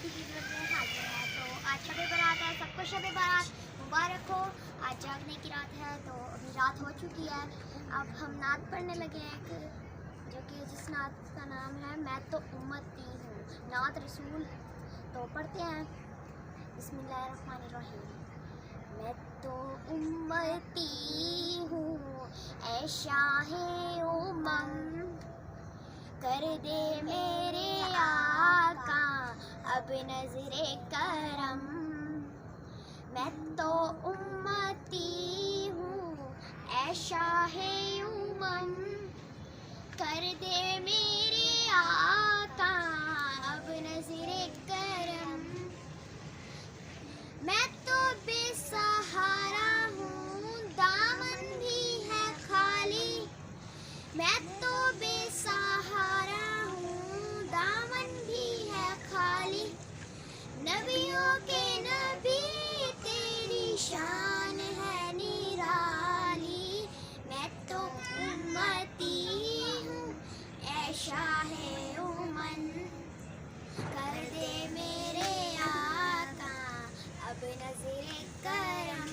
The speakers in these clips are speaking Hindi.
की वीडियो में हाजिर है। तो आज शब बारात है, सबको शब बारात मुबारक हो। आज जागने की रात है, तो अभी रात हो चुकी है। अब हम नात पढ़ने लगे हैं, जो कि जिस नात का नाम है मैं तो उम्मती हूँ, नात रसूल। तो पढ़ते हैं। बिस्मिल्लाहिर्रहमानिर्रहीम। मैं तो उम्मती हूँ ऐ शाहे उम्मम, कर दे मेरे आका अब नजरे करम। मैं तो उम्मती हूँ ऐ शाहे उम्मम, कर दे मेरे आका अब नजरे करम। मैं तो बेसहारा हूँ, दामन भी है खाली। मैं तो बेसहारा हूँ, दामन भी है खाली। नबियों के नबी तेरी शान है निराली। मैं तो उम्मती हूँ ऐ शाहे उमन, कर दे मेरे आका अब नज़रे करम।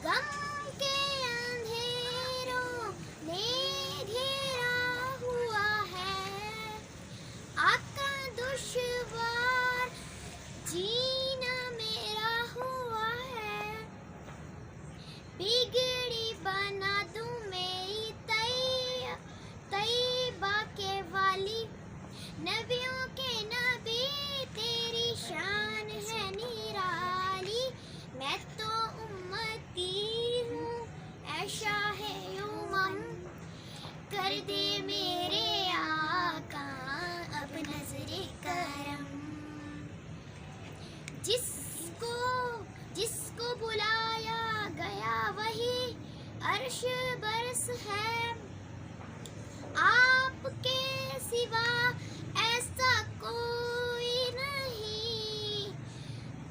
गम के अंधेरों ने घेरा हुआ है, आका दुश्वार जीना मेरा हुआ है। बिगड़ी बना दूं मेरी तैयबा के वाली। नबियों के नबी तेरी शान है निराली। मैं तो उम्मती हूँ ऐ शाहे उमम, कर दे मेरे आका अब नजरे करम। जिसको जिसको बुलाया गया वही अर्श बरस है। आपके सिवा ऐसा कोई नहीं,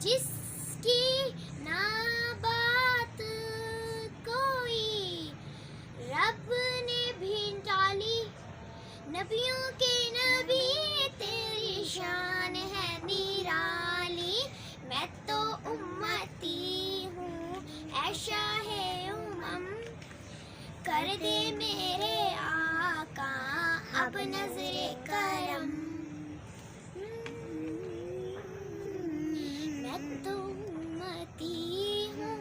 जिसकी ना बात कोई रब ने भी टाली। नबियों के नबी तेरी शान है निराली। मैं तो उम्मती हूँ ऐ शाहे उमम, कर दे मेरे आका अब नजरे करम। मैं तो उम्मती हूँ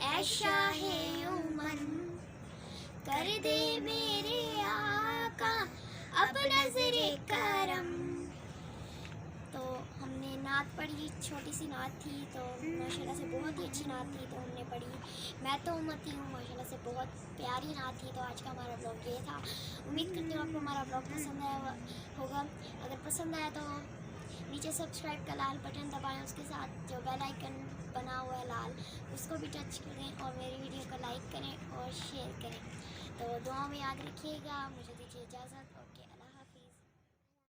ऐ शाहे उमन, कर दे मेरे आका अब नजरे करम। तो हमने नात पढ़ी, छोटी सी नात थी, तो माशाल्लाह से बहुत ही अच्छी नात थी, तो हमने पढ़ी। मैं तो उम्मती हूँ, माशाल्लाह से बहुत प्यारी नात थी। तो आज का हमारा ब्लॉग ये था। उम्मीद करती हूँ आपको हमारा ब्लॉग पसंद आया होगा। अगर पसंद आया तो नीचे सब्सक्राइब का लाल बटन दबाएं, उसके साथ जो बेल आइकन बना हुआ है लाल, उसको भी टच करें और मेरी वीडियो को लाइक करें और शेयर करें। तो दुआ में याद रखिएगा। मुझे दीजिए इजाज़त।